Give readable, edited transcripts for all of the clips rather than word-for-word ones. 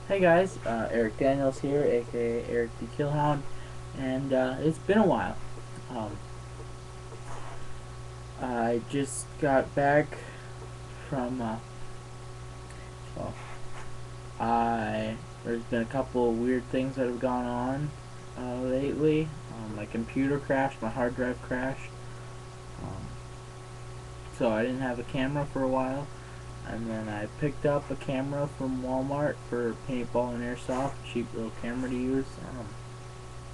Hey guys, Eric Daniels here, aka Eric the Killhound, and it's been a while. Um, I just got back from, well, there's been a couple of weird things that have gone on lately. My computer crashed, my hard drive crashed, um, so I didn't have a camera for a while. And then I picked up a camera from Walmart for paintball and airsoft, cheap little camera to use.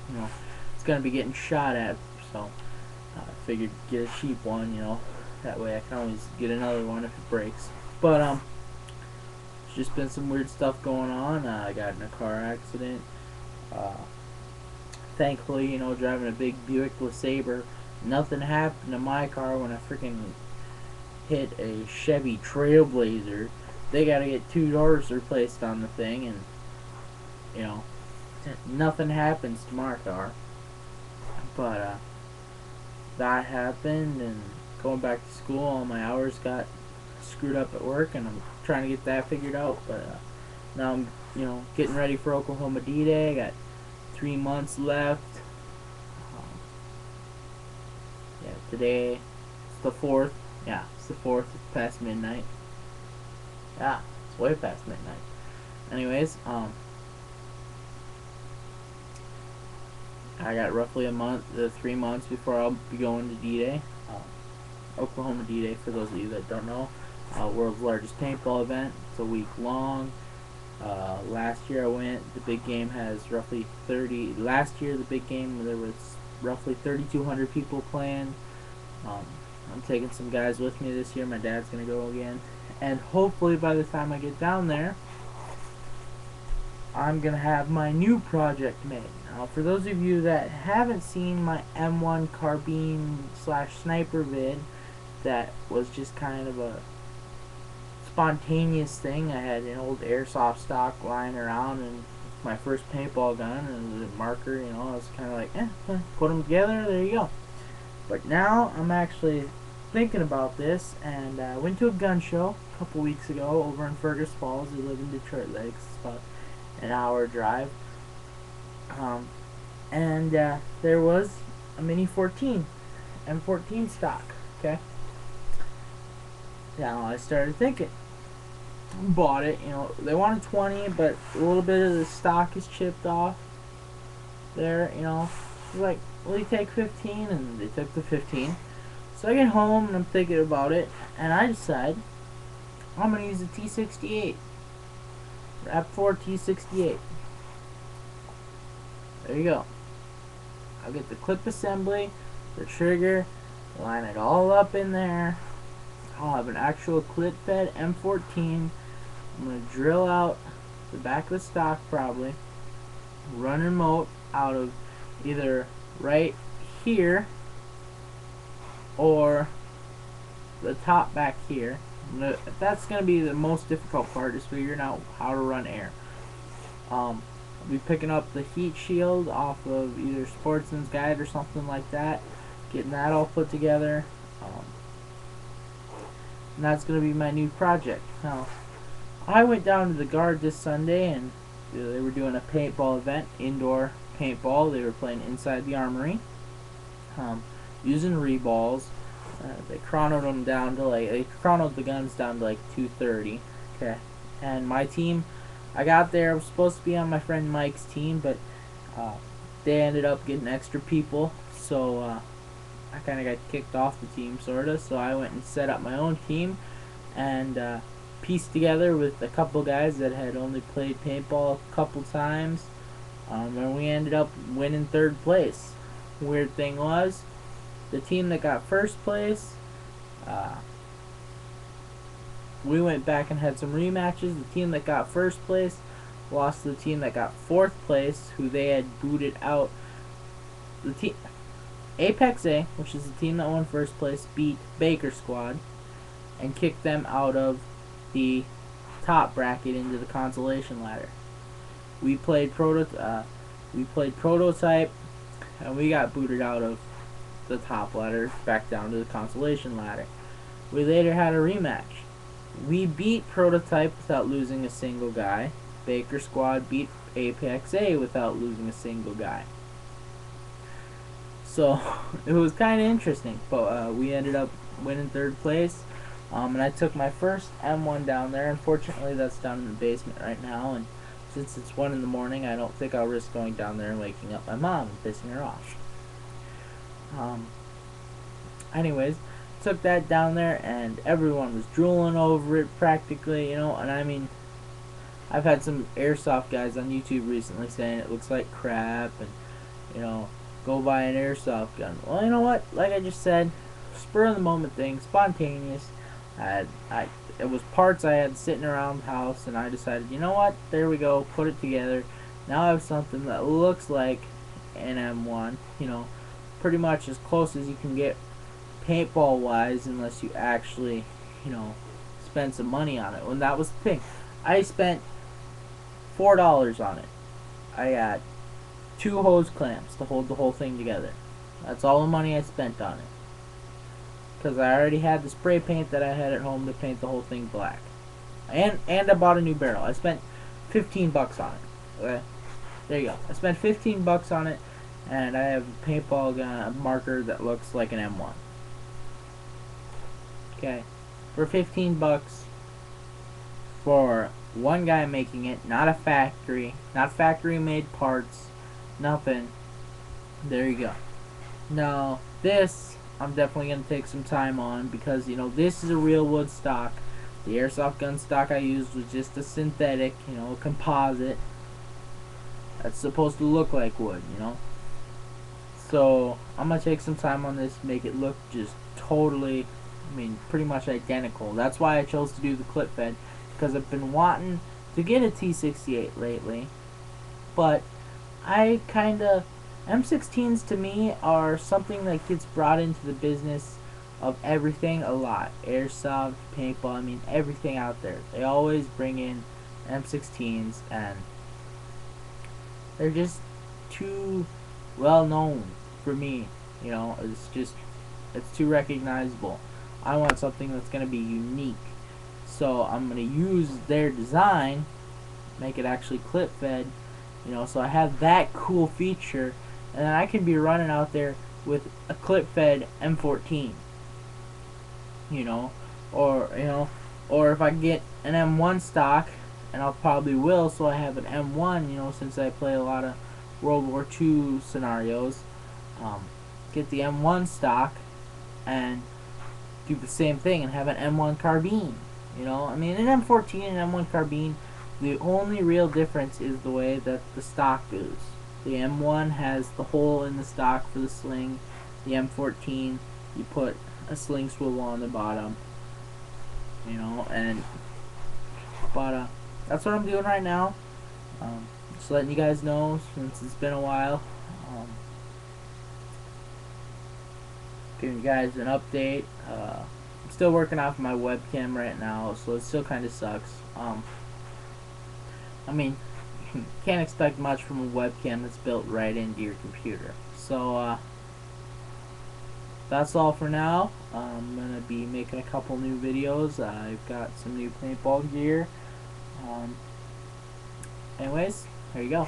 You know, it's gonna be getting shot at, so I figured get a cheap one. That way I can always get another one if it breaks. But it's just been some weird stuff going on. I got in a car accident. Uh, Thankfully, driving a big Buick LeSabre, nothing happened to my car when I freaking hit a Chevy Trailblazer. They gotta get two doors replaced on the thing, and you know, nothing happens to my car. But that happened, and going back to school, all my hours got screwed up at work, and I'm trying to get that figured out. But now I'm, getting ready for Oklahoma D-Day. I got 3 months left. Um, yeah, today it's the 4th. Yeah, it's the 4th. It's past midnight. Yeah, it's way past midnight. Anyways, I got roughly a month, 3 months before I'll be going to D-Day. Oklahoma D-Day, for those of you that don't know, world's largest paintball event. It's a week long. Last year I went. The big game has roughly 30. Last year the big game there was roughly 3,200 people playing. I'm taking some guys with me this year. My dad's gonna go again, and hopefully by the time I get down there, I'm gonna have my new project made. Now, for those of you that haven't seen my M1 carbine / sniper vid, that was just kind of a spontaneous thing. I had an old airsoft stock lying around and my first paintball gun and a marker. I was kind of like, put them together. There you go. But now I'm actually thinking about this, and I went to a gun show a couple weeks ago over in Fergus Falls. I live in Detroit Lakes. It's about an hour drive. And there was a Mini 14, M14 stock. Okay. Now I started thinking. Bought it. They wanted 20, but a little bit of the stock is chipped off. There. Like, will you take 15? And they took the 15. So I get home and I'm thinking about it, and I decide I'm gonna use a T68. RAP4 T68. There you go. I'll get the clip assembly, the trigger, line it all up in there. I'll have an actual clip fed M14. I'm going to drill out the back of the stock probably, run a remote out of either right here or the top back here. That's going to be the most difficult part, is figuring out how to run air. I'll be picking up the heat shield off of either Sportsman's Guide or something like that, getting that all put together. And that's going to be my new project. Now, I went down to the Guard this Sunday, and they were doing a paintball event, indoor paintball. They were playing inside the armory, using reballs. They chronoed them down to they chronoed the guns down to 230. Okay, and my team, I got there. I was supposed to be on my friend Mike's team, but they ended up getting extra people, so I kind of got kicked off the team, sorta. So I went and set up my own team, and pieced together with a couple guys that had only played paintball a couple times, and we ended up winning 3rd place. Weird thing was, the team that got 1st place, we went back and had some rematches. The team that got 1st place lost to the team that got 4th place, who they had booted out. The team Apex A, which is the team that won 1st place, beat Baker Squad and kicked them out of the top bracket into the consolation ladder. We played Prototype, and we got booted out of the top ladder back down to the consolation ladder. We later had a rematch. We beat Prototype without losing a single guy. Baker Squad beat Apex A without losing a single guy. So it was kind of interesting, but we ended up winning 3rd place. And I took my first M1 down there. Unfortunately, that's down in the basement right now, and since it's 1 in the morning, I don't think I'll risk going down there and waking up my mom and pissing her off. Anyways, took that down there, and everyone was drooling over it practically, you know, and I mean, I've had some airsoft guys on YouTube recently saying it looks like crap, and, you know, go buy an airsoft gun. Well, you know what, like I just said, spur of the moment thing, spontaneous. It was parts I had sitting around the house, and I decided, you know what, there we go, put it together. Now I have something that looks like an M1, you know, pretty much as close as you can get paintball wise, unless you actually, you know, spend some money on it. And that was the thing. I spent $4 on it. I got 2 hose clamps to hold the whole thing together. That's all the money I spent on it. Because I already had the spray paint that I had at home to paint the whole thing black. And I bought a new barrel. I spent $15 on it. Okay? There you go. I spent $15 on it, and I have a paintball gun marker that looks like an M1. Okay? For $15 for one guy making it, not a factory, not factory made parts, nothing. There you go. Now, this I'm definitely going to take some time on, because, you know, this is a real wood stock. The airsoft gun stock I used was just a synthetic, you know, a composite that's supposed to look like wood, you know. So I'm going to take some time on this, make it look just totally, I mean, pretty much identical. That's why I chose to do the clip fed, because I've been wanting to get a T68 lately, but I kind of, M16s to me are something that gets brought into the business of everything a lot. Airsoft, paintball, I mean everything out there. They always bring in M16s, and they're just too well known for me. You know, it's too recognizable. I want something that's going to be unique. So I'm going to use their design, make it actually clip fed, you know, so I have that cool feature. And then I can be running out there with a clip-fed M14, you know, or if I get an M1 stock, and I'll probably will, so I have an M1, you know, since I play a lot of World War II scenarios. Get the M1 stock and do the same thing and have an M1 carbine. You know, I mean, an M14 and M1 carbine, the only real difference is the way that the stock goes. The M1 has the hole in the stock for the sling. The M14, you put a sling swivel on the bottom. You know, but that's what I'm doing right now. Just letting you guys know, since it's been a while. Giving you guys an update. I'm still working off my webcam right now, so it still kind of sucks. I mean, can't expect much from a webcam that's built right into your computer. So that's all for now. I'm gonna be making a couple new videos. I've got some new paintball gear. Anyways, there you go.